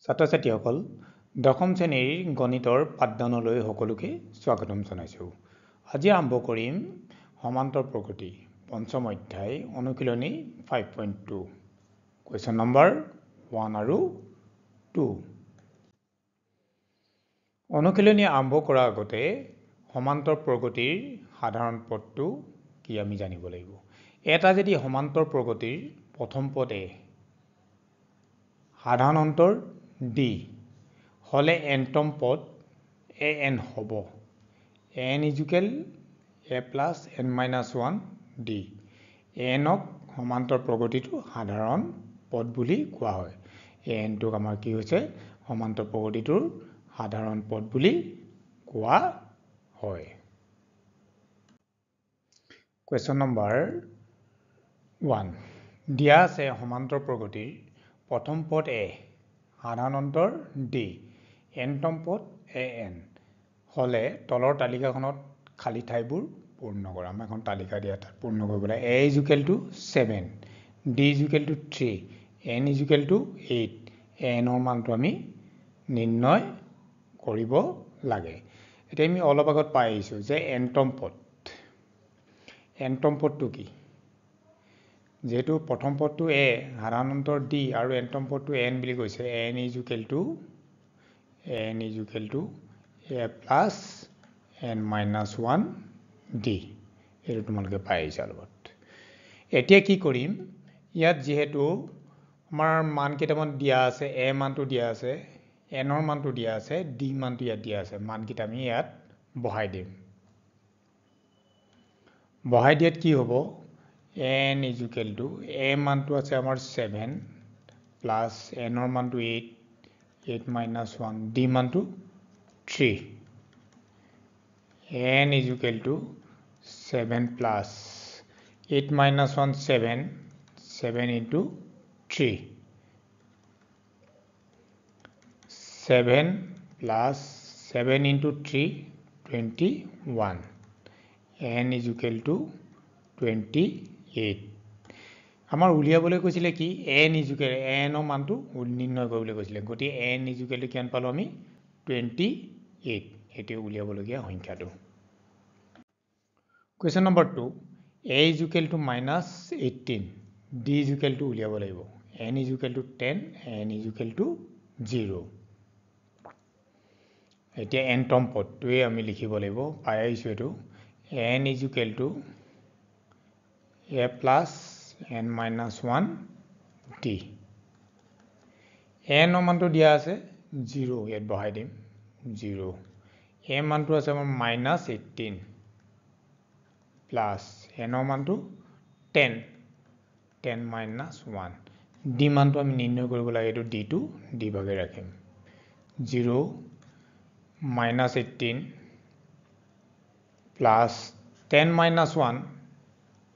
ছাত্ৰ-ছাত্ৰীসকল দশম শ্ৰেণীৰ গণিতৰ পাঠদানলৈ সকলোকে স্বাগতম জনাইছোঁ। আজি আৰম্ভ কৰিম সমান্তৰ প্ৰগতি পঞ্চম অধ্যায় অনুশীলনী 5.2 কুৱেশ্যন নম্বৰ 1 আৰু 2। অনুশীলনী আৰম্ভ কৰাৰ আগতে সমান্তৰ প্ৰগতিৰ সাধাৰণ পদটো কি আমি জানিব লাগিব। এটা যদি সমান্তৰ প্ৰগতিৰ প্ৰথম পদ a সাধাৰণ অন্তৰ d হলে nতম পদ an হ'ব। an = a plus n minus 1 d। anক সমান্তৰ প্ৰগতিটো সাধাৰণ পদ বুলি কোৱা হয়। anটোক আমাৰ কি হৈছে সমান্তৰ প্ৰগতিটোৰ সাধাৰণ পদ বুলি কোৱা হয়। কুৱেশ্যন নম্বৰ 1 দিয়া আছে সমান্তৰ প্ৰগতিৰ প্ৰথম পদ a সাধাৰণ অন্তৰ d nতম পদ an হলে তলৰ তালিকাখনত খালী ঠাইবোৰ পূৰ্ণ কৰা। আমি এখন তালিকা দিয়া তাত পূৰ্ণ কৰিবলৈ a = 7 d = 3 n = 8 n ৰ মানটো আমি নিৰ্ণয় কৰিব লাগে। এতিয়া আমি অলপ আগত পাই আহিছো যে nতম পদটো কি যেহেতু প্ৰথম পদটো a সাধাৰণ অন্তৰ d আৰু nতম পদটো n বুলি কৈছে n = a plus n minus 1 d এইটো তোমালোকে পাই আহিছা অলপত। এতিয়া কি কৰিম ইয়াত যেহেতু আমাৰ মান কেইটামান দিয়া আছে a মানটো দিয়া আছে n ৰ মানটো দিয়া আছে d মানটো ইয়াত দিয়া আছে মানকেইটা আমি ইয়াত বহাই দিম। বহাই দিয়াত কি হ'ব n = a মানটো আছে আমাৰ 7 plus n ৰ মানটো 8 minus 1 d মানটো 3 n = 7 plus 8 minus 1 7 into 3 7 plus 7 into 3 21 n = 28 আমাৰ উলিয়াবলৈ কৈছিলে কি n ৰ মানটো নিৰ্ণয় কৰিবলৈ কৈছিলে গতিকে n = কিমান পালো আমি 28 এটো উলিয়াবলগীয়া সংখ্যাটো। কুৱেশ্যন নম্বৰ 2 a = -18 d = উলিয়াব লাগিব n = 10 n = 0। এতিয়া nতম পদটোৱে আমি লিখিব লাগিব পাই আহিছো এটো n = a plus n minus 1 d n ৰ মানটো দিয়া আছে 0 ইয়াত বহাই দিম 0 a মানটো আছে আমাৰ -18 plus n ৰ মানটো 10 minus 1 d মানটো আমি নিৰ্ণয় কৰিব লাগে এটো d টো d ভাগে ৰাখিম 0 -18 plus 10 minus 1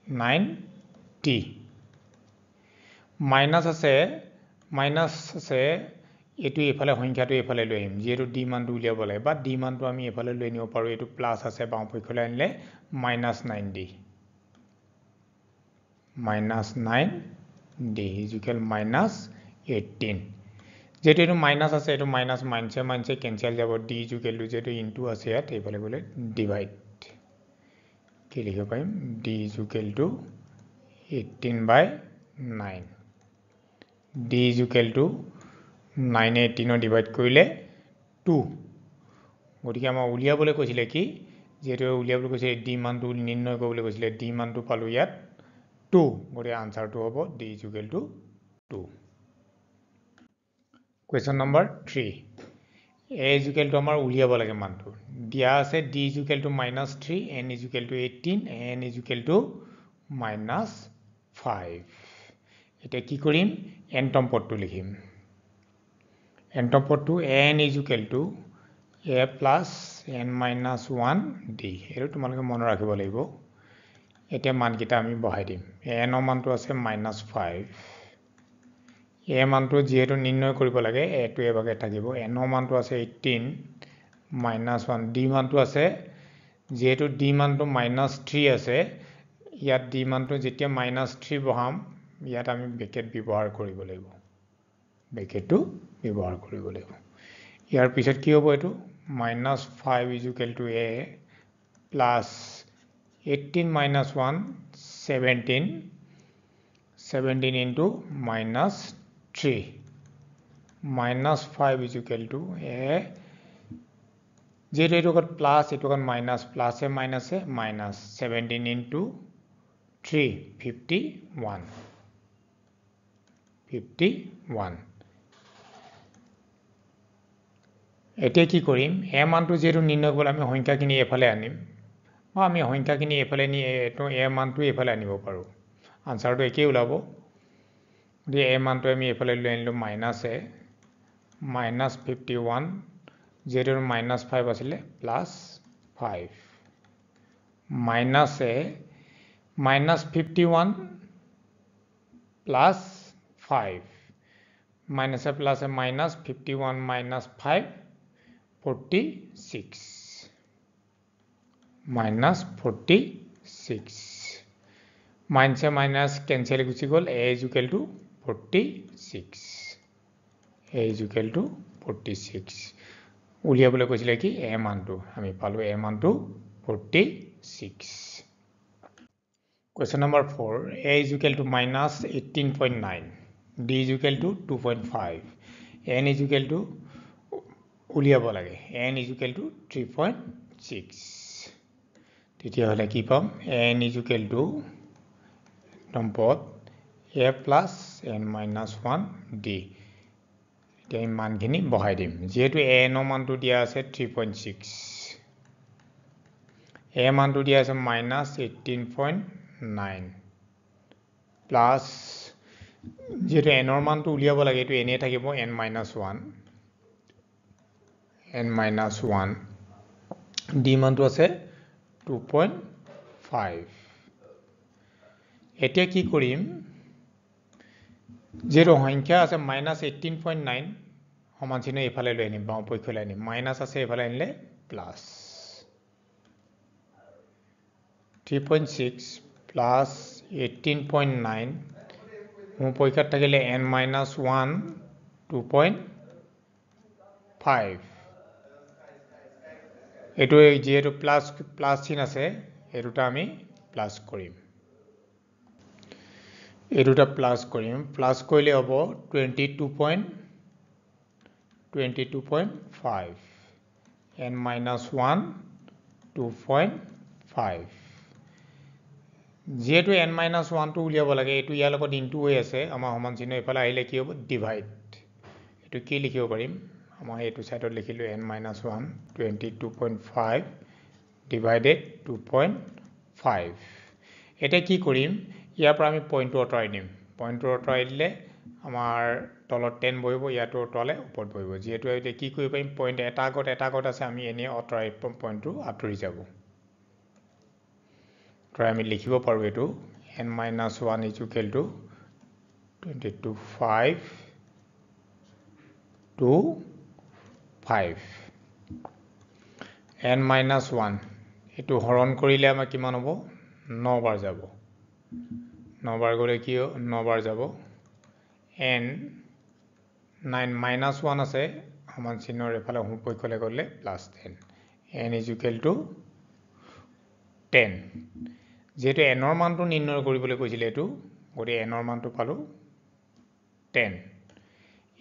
9d মাইনাস আছে এটো এফালে সংখ্যাটো এফালে লৈ আহিম যেহেতু d মানটো উলিয়াব লাগে বা d মানটো আমি এফালে লৈ নিব পাৰো এটো প্লাস আছে বাওঁপক্ষলৈ আনিলে -9d -9d = -18 যেহেতু এটো মাইনাস আছে এটো মাইনাস মাইনাসে কেনসেল যাব d = যেহেতু ইনটু আছে ইয়াত এইফালে গলে ডিভাইড কি লিখিব পাৰিম d = 18/9 d = 9 18 ডিভাইড কৰিলে 2 গতিকে আমাৰ উলিয়াবলৈ কৈছিলে কি যেহেতু উলিয়াবলৈ কৈছে d মানটো নিৰ্ণয় কৰিবলৈ কৈছিলে d মানটো পালো ইয়াত 2 গতিকে আনসাৰটো হ'ব d = 2। কুৱেশ্যন নম্বৰ 3 a = আমাৰ উলিয়াব লাগে মানটো দিয়া আছে d = -3 n = 18 n = -5 এতিয়া কি কৰিম nতম পদটো লিখিম nতম পদটো n = a plus n minus 1 d এটো তোমালোকে মনত ৰাখিব লাগিব। এতিয়া মানকেইটা আমি বহাই দিম n ৰ মানটো আছে -5 a মানটো যেহেতু নিৰ্ণয় কৰিব লাগে a টো এভাগে থাকিব n ৰ মানটো আছে 18 -1 d মানটো আছে যেহেতু d মানটো -3 আছে ইয়াত d মানটো যেতিয়া -3 বহাম ইয়াত আমি ব্ৰেকেট ব্যৱহাৰ কৰিব লাগিব ব্ৰেকেটটো ব্যৱহাৰ কৰিব লাগিব ইয়াৰ পিছত কি হ'ব এটো -5 = a plus 18 minus 1 17 17 into -3 -5 = a যেটো এটো কত প্লাস এটো কত মাইনাস প্লাসে মাইনাসে মাইনাস 17 into 3 51 এতিয়া কি কৰিম a মানটো যেটো নিৰ্ণয় কৰিব আমি সংখ্যাখিনি এফালে আনিম বা আমি সংখ্যাখিনি এফালে নি এটো a মানটো এফালে আনিব পাৰো আনসাৰটো একেই ওলাব দি a মানটো আমি এফালে লৈ আনিলো মাইনাস a -51 যেটো -5 আছিলে +5 -a -51 +5 minus a plus a minus 51 minus 5 46 minus 46 minus a minus cancel গুচি গল a = 46 a = 46 উলিয়াবলৈ কৈছিলে কি a মানটো আমি পালো a মানটো 46 question number 4 a = -18.9 d = 2.5 n = উলিয়াব লাগে n = 3.6 তেতিয়া হলে কি পাম n = number a plus n minus 1 d এতিয়া এই মানখিনি বহাই দিম যেহেতু a ন মানটো দিয়া আছে 3.6 a মানটো দিয়া আছে -18.9 প্লাস যেহেতু n ৰ মানটো উলিয়াব লাগে এটো এনে থাকিব n minus 1 d মানটো আছে 2.5 এতিয়া কি কৰিম যেটো সংখ্যা আছে -18.9 সমান চিহ্ন এফালে লৈ আনিম বাও পক্ষলৈ আনিম মাইনাস আছে এফালে আনিলে প্লাস 3.6 plus 18.9 হো পক্ষত থাকিলে n minus 1 2.5 এটো যেহেতু প্লাস চিহ্ন আছে এটোটা আমি প্লাস কৰিম এটোটা প্লাস কৰিম প্লাস কৰিলে হ'ব 22.5 n minus 1 2.5 যেহেতু n minus 1 টো উলিয়াব লাগে এটো ইয়াৰ লগত ইনটু হৈ আছে আমাৰ সমান চিহ্ন এফালে আহিলে কি হ'ব ডিভাইড এটো কি লিখিব পাৰিম আমাৰ এটো সাইডত লিখিলো n minus 1 22.5 divided 2.5 এটা কি কৰিম ইয়াৰ পৰা আমি পইণ্টটো অতৰাই দিম পইণ্টটো অতৰাই দিলে আমাৰ তলত 10 বহিব ইয়াটো তলে ওপৰত বহিব যেহেতু এটা কি কৰিব পাৰিম পইণ্ট এটা আগত আছে আমি এনে অতৰাই পইণ্টটো আতৰি যাব তই আমি লিখিব পাৰো এটো n minus 1 = 22.5 to 5 n minus 1 এটো হৰণ কৰিলে আমাৰ কিমান হ'ব 9 বাৰ যাব 9 বাৰ গলে কি 9 বাৰ যাব n 9 minus 1 আছে সমান চিহ্নৰ এফালে হো পক্ষলৈ গলে +10 n = 10 যেটো n ৰ মানটো নিৰ্ণয় কৰিবলৈ কৈছিলে এটো গৰি n ৰ মানটো পালো 10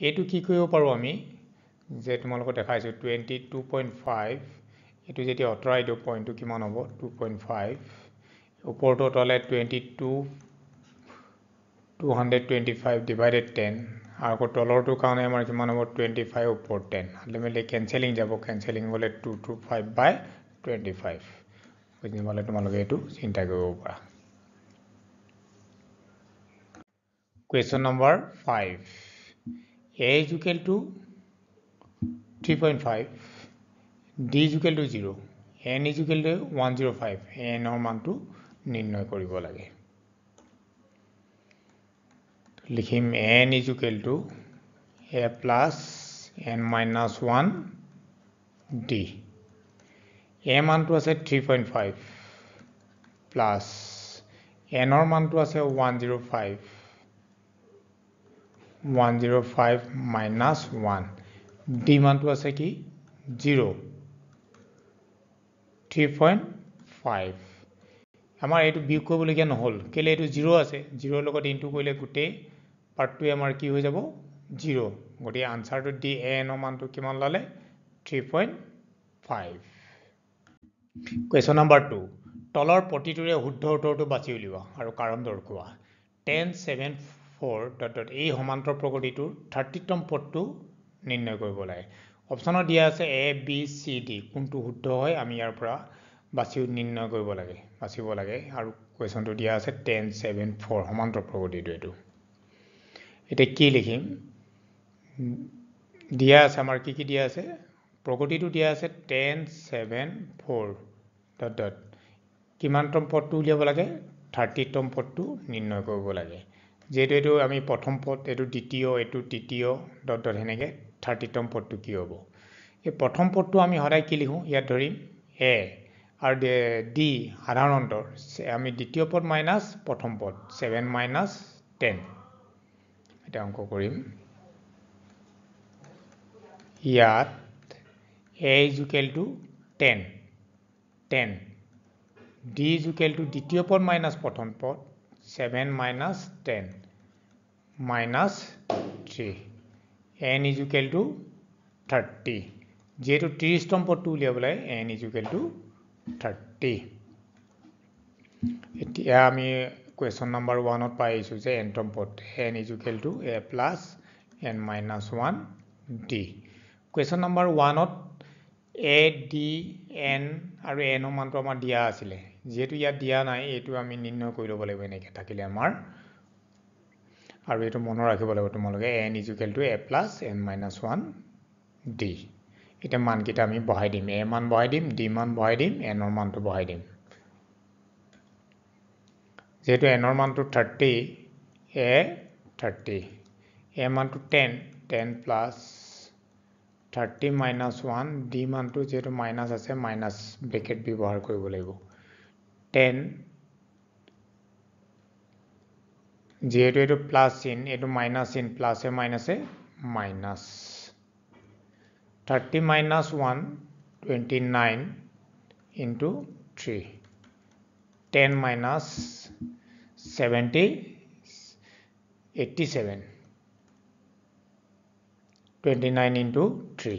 এটো কি কৰিব পাৰো আমি যে তোমালোক দেখাইছো 22.5 এটো যেতি অতৰাই দিও পইণ্টটো কিমান হ'ব 2.5 ওপৰটো তলে 225 divided 10 আৰু তলৰটো কাৰণে আমাৰ কিমান হ'ব 25 ওপৰ 10 আলটিমেটলি ক্যান্সেলিং যাব ক্যান্সেলিং হলে 225/25 বুজিবলে তোমালোকে এটো চিন্তা কৰিব পাৰা question number 5 a = 3.5 d = 0 n = 105 n ৰ মানটো নিৰ্ণয় কৰিব লাগে লিখিম n = a plus n minus 1 d a মানটো আছে 3.5 plus n ৰ মানটো আছে 105 105 minus 1 d মানটো আছে কি 0 3.5 আমাৰ এটো বিয়োগ কৰিবলগীয়া নহল কেলে এটো 0 আছে 0 লগত ইনটু কৰিলে গুটে পাৰ্টটো আমাৰ কি হৈ যাব 0 গটি আনসাৰটো ডি n ৰ মানটো কিমান লালে 3.5 Question number 2 তলৰ প্ৰতিটোৰে শুদ্ধ উত্তৰটো বাছি উলিওৱা আৰু কাৰণ দৰ্শোৱা 1074 এই সমান্তৰ প্ৰগতিটোৰ 30তম পদটো নিৰ্ণয় কৰিব লাগে অপচনত দিয়া আছে a b c d কোনটো শুদ্ধ হয় আমি ইয়াৰ পৰা বাছি নিৰ্ণয় কৰিব লাগে বাছিব লাগে আৰু কোৱেশ্যনটো দিয়া আছে 1074 সমান্তৰ প্ৰগতিটো এটো এটা কি লিখিম দিয়া আছে আমাৰ কি দিয়া আছে প্ৰগতিটো দিয়া আছে 1074 ডট কিমানতম পদটো উলিয়াব লাগে 30তম পদটো নিৰ্ণয় কৰিব লাগে যেটো এটো আমি প্ৰথম পদ এটো দ্বিতীয় এটো তৃতীয় ডট হেনেকে 30তম পদটো কি হ'ব এই প্ৰথম পদটো আমি হৰাই কি লিখো ইয়াত ধৰিম a আৰু d সাধাৰণ অন্তৰ আমি দ্বিতীয় পদ মাইনাস প্ৰথম পদ 7 minus 10 এটা অংক কৰিম ইয়াত a is equal to 10 d is equal to দ্বিতীয় পদ মাইনাস প্ৰথম পদ 7 minus 10 minus 3 n is equal to 30 যেটো 30তম পদটো উলিয়াবলৈ n is equal to 30 এতিয়া আমি question number 1 ত পাইছো যে nতম পদ n is equal to a plus n minus 1 d question number 1 to a d n আৰু n ৰ মানটো আমাৰ দিয়া আছিল যেটো ইয়াত দিয়া নাই এটো আমি নিৰ্ণয় কৰি লব লাগিব এনেকে থাকিলে আমাৰ আৰু এটো মনত ৰাখিব লাগিব তোমালোকে n is equal to a plus n minus 1 d এটা মান কিটা আমি বহাই দিম a মান বহাই দিম d মান বহাই দিম n ৰ মানটো বহাই দিম যেটো n ৰ মানটো 30 a 30 a মানটো 10 plus 30 minus 1 d মানটো যেটো মাইনাস আছে মাইনাস ব্ৰেকেট ব্যৱহাৰ কৰিব লাগিব 10 যেটো এটো প্লাস চিন এটো মাইনাস চিন প্লাসে মাইনাসে minus 30 minus 1 29 into 3 10 minus 70 87 29 into 3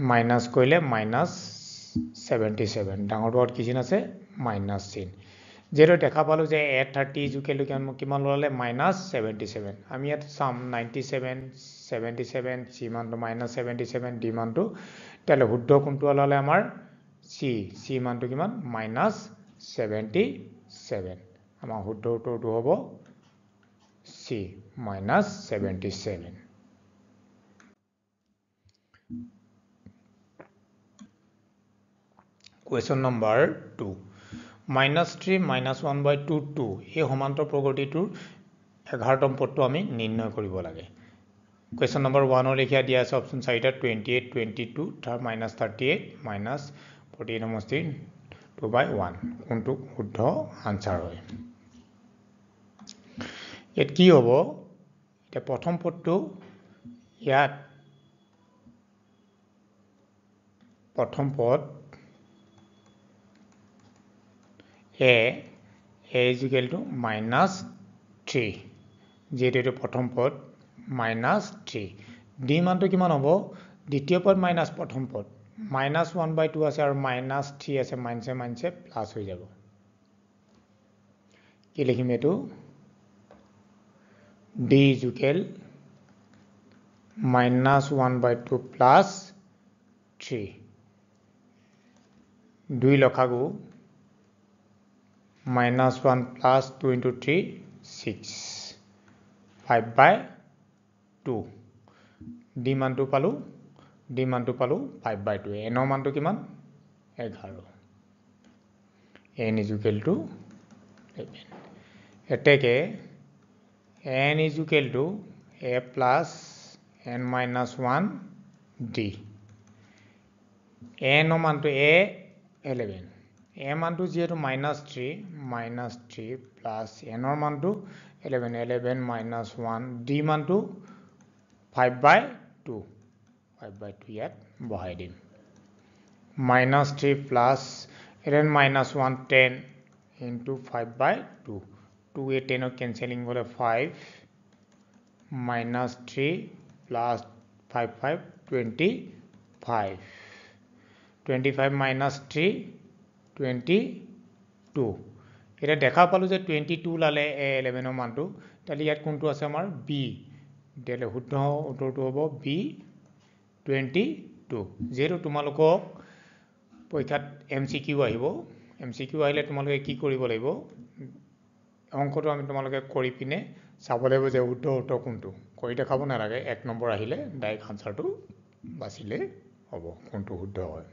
minus কইলে minus 77 ডাঙৰ বট কিছিন আছে minus চিন যেটো দেখা পালো যে a30 জুকেলু কিমান ললে minus 77 আমি ইয়াত সাম 97 77 c মানটো minus 77 d মানটো তেলে শুদ্ধ কোনটো ললে আমাৰ c মানটো কিমান minus 77 আমাৰ শুদ্ধ উত্তৰটো হ'ব c minus 77 Question number 2 minus 3 minus 1 by 2 2 এই সমান্তৰ প্ৰগতিটোৰ 11তম পদটো আমি নিৰ্ণয় কৰিব লাগে Question number 1 ৰ লিখিয়া দিয়া আছে অপচন 4টা 28 22 minus 38 minus 14 সমষ্টি 2 by 1 কোনটো শুদ্ধ আনসাৰ হয় এত কি হ'ব এটা প্ৰথম পদটো ইয়াত প্ৰথম পদ a is equal to minus 3 যেটো প্ৰথম পদ minus 3 d মানটো কিমান হ'ব দ্বিতীয় পদ মাইনাস প্ৰথম পদ minus 1 by 2 আছে আৰু minus 3 আছে মাইনাসে প্লাস হৈ যাব কি লিখিম এটো d is equal minus 1 by 2 plus 3 2 লখাগু minus 1 plus 2 into 3 6 5 by 2 d মানটো পালো 5 by 2 n ৰ মানটো কিমান 11 n is equal to 11 এতেকে n is equal to a plus n minus 1 d n ৰ মানটো a 11 a মানটো যেটো minus 3 plus n ৰ মানটো 11 minus 1 d মানটো 5/2 5/2 ইয়াত বহাই দিম minus 3 plus 11 minus 1 10 into 5/2 2 a 10 cancelling hole 5 minus 3 plus 5 5 25 25 minus 3 22 এটা দেখা পালো যে 22 লালে 11 ৰ মানটো তালি ইয়াত কোনটো আছে আমাৰ b তেলে শুদ্ধ উত্তৰটো হ'ব b 22 যেটো তোমালোকক পৰীক্ষাত এমসিকিউ আহিব এমসিকিউ আহিলে তোমালোকে কি কৰিব লাগিব অংকটো আমি তোমালোকে কৰি পিনে চাব লাগিব যে শুদ্ধ উত্তৰ কোনটো কৰি দেখাব নালাগে 1 নম্বৰ আহিলে ডাইৰেক্ট আনসাৰটো বাছিলে হ'ব কোনটো শুদ্ধ হয়